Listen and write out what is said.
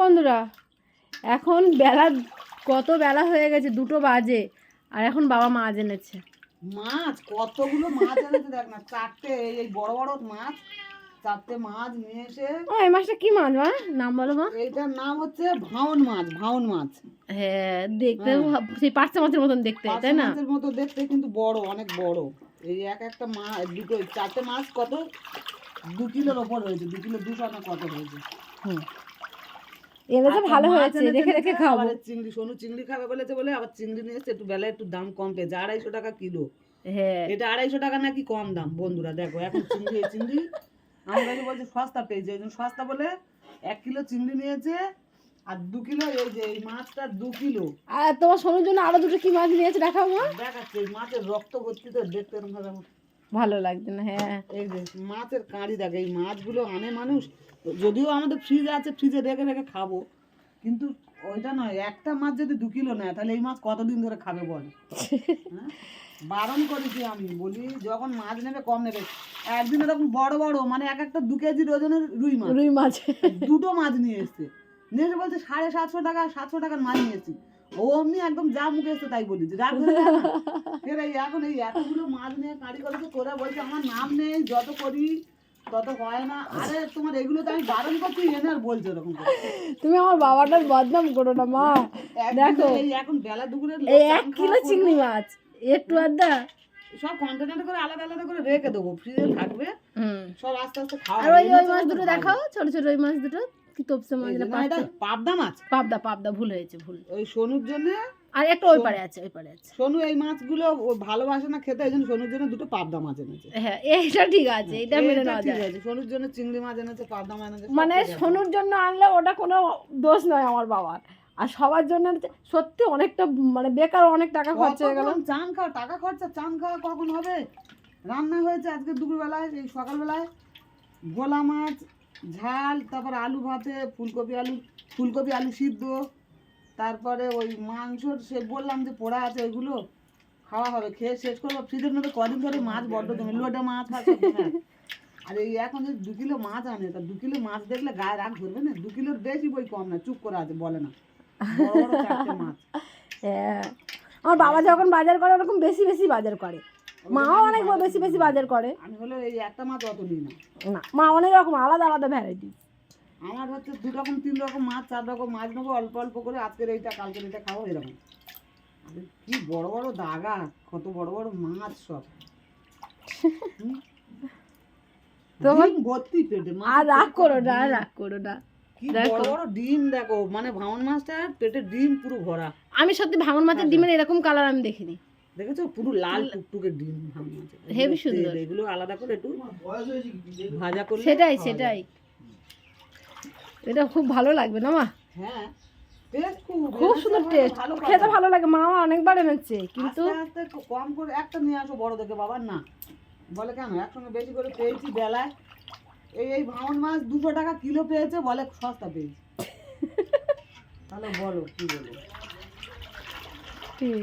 বন্ধুরা, এখন বেলা কত বেলা হয়ে গেছে, 2টো বাজে, আর এখন বাবা মাছ এনেছে। মাছ কতগুলো মাছ এনেছে দেখ না, 4টে এই বড় বড় মাছ, 4টে মাছ নিয়ে এসে। ও এই মাছটা কি মাছ মা, নাম বলো মা? এইটার নাম হচ্ছে ভাউন মাছ। ভাউন মাছ, হ্যাঁ দেখতে সেই পার্শে মাছের মতন দেখতে, তাই না? মাছের মতো দেখতে, কিন্তু বড়, অনেক বড়। এই একটা মাছ, দুটো 4টে মাছ কত 2 কিলোর ওপর হয়েছে, 2 কিলো 200 না কত হয়েছে। এনেছে ভালো হয়েছে, রেখে রেখে খাবো। চিংড়ি, সোনু চিংড়ি খাবে বলেছে বলে আবার চিংড়ি নিয়ে এসেছে। একটু বেলায় একটু দাম কম পেয়েছে, 250 টাকা কিলো। হ্যাঁ এটা 250 টাকা নাকি কম দাম বন্ধুরা। দেখো এখন চিংড়ি আমার কাছে বলছে সস্তা পেয়েছে, এই জন্য সস্তা বলে 1 কিলো চিংড়ি নিয়েছে, আর 2 কিলো এই যে এই মাছটা 2 কিলো। আর তোমার সোনুর জন্য আরো 2টো কি মাছ নিয়েছে দেখাও মা। দেখাচ্ছে মাছের রক্ত ভর্তি, তো দেখতে এরকম ভাবে ভালো লাগছে না? হ্যাঁ এই যে মাছের কাঁড়ি দেখে, এই মাছগুলো আনে মানুষ। যদিও আমাদের ফ্রিজ আছে, ফ্রিজে রেখে রেখে খাবো, কিন্তু ওইটা নয়। একটা মাছ যদি 2 কিলো নেয়, তাহলে এই মাছ কতদিন ধরে খাবে বল? হ্যাঁ, বারণ করেছি আমি, বলি যখন মাছ নেবে কম নেবে। একদিন এরকম বড় বড় মানে একটা 2 কেজি ওজনের রুই মাছ 2টো মাছ নিয়ে এসছে। নিয়ে এসে বলছে 750 টাকা, 700 টাকার মাছ নিয়ে এসছি। ও অমনি একদম যা মুখে এসছে তাই বলি, রাগ ধরে যায় না? এখন এই এতগুলো মাছ নিয়ে কাঁড়ি করেছে, তোরা বলছে আমার নাম নেই, যত করি তত হয় না। আরে তোমার এগুলো তো আমি বারণ করছি, এনে আর বলছো এরকম করে। তুমি আমার বাবাটার বদনাম করো না মা। দেখো এই এখন বেলা দুপুরে এই 1 কিলো চিংড়ি মাছ একটু আদা সব কন্টেনারে করে আলাদা আলাদা করে রেখে দেবো, ফ্রিজে থাকবে, সব আস্তে আস্তে খাওয়া। আর ওই মাছ দুটো দেখাও, ছোট ছোট ওই মাছ দুটো কি তোপসে মাছ না? পাবদা মাছ, পাবদা ভুল হয়েছে, ভুল। ওই সোনুর জন্য। আর একটা ওই পারে আছে, ওই পারে আছে। সোনু এই মাছগুলো ভালোবাসে না খেতে, এই জন্য সোনুর জন্য 2টো পাবদা মাছ এনেছে। হ্যাঁ এইটা ঠিক আছে, এটা মেনে নেওয়া যায়। সোনুর জন্য চিংড়ি মাছ এনেছে, পাবদা মাছ এনেছে। মানে সোনুর জন্য আনলে ওটা কোনো দোষ নয় আমার বাবার, আর সবার জন্য সত্যি অনেকটা মানে বেকার অনেক টাকা খরচা হয়ে গেল। চান খাওয়া টাকা খরচা, চান খাওয়া কখন হবে? রান্না হয়েছে আজকে দুপুরবেলায়, এই সকালবেলায় গোলা মাছ ঝাল, তারপর আলু ভাতে ফুলকপি আলু সিদ্ধ, তারপরে ওই মাংসর সে বললাম যে পোড়া আছে, ওইগুলো খাওয়া হবে, খেয়ে শেষ করবো। ফ্রিজের মধ্যে কদিন ধরে মাছ বড্ড জমে, লোটে মাছ আছে। আর এই এখন যদি 2 কিলো মাছ আনে, তা 2 কিলো মাছ দেখলে গায়ে রাগ ধরবে না? 2 কিলোর বেশি বই কম না, চুপ করে আছে, বলে না। বড় বড় 4টে মাছ। হ্যাঁ আমার বাবা যখন বাজার করে ওরকম বেশি বেশি বাজার করে, মাও অনেক বেশি বেশি বাজার করে। আমি হলো এই একটা মাছ অত নিই না, মা অনেক রকম আলাদা আলাদা ভ্যারাইটি। আমার হচ্ছে 2 রকম 3 রকম মাছ 4 রকম মাছ নেবো, অল্প অল্প করে, আজকের এইটা কালকের এটা খাবো, এরকম। কি বড় বড় দাগা, কত বড় বড় মাছ সব। তোমার ভর্তি পেটে মাছ। আর রাগ করো না, কি বড় বড় ডিম দেখো, মানে ভাঙন মাছটা পেটে ডিম পুরো ভরা। আমি সত্যি ভাঙন মাছের ডিমের এরকম কালার আমি দেখিনি। দেখেছো, পুরো লাল টুকটুকে ডিম ভাঙন মাছের, হেবি সুন্দর। এগুলো আলাদা করে একটু ভাজা করলে সেটাই এটা খুব ভালো লাগবে না মা? হ্যাঁ, টেস্ট খুব সুন্দর টেস্ট, খেতে ভালো লাগে। মা অনেকবার এনেছে, কিন্তু আস্তে কম করে একটা নিয়ে আসো বড় দেখে। বাবার না বলে কেন একসঙ্গে বেশি করে পেয়েছি বেলায়। এই ভাঙন মাছ 200 টাকা কিলো পেয়েছে, বলে সস্তা পেয়েছি। তাহলে বলো কি বলবো? ঠিক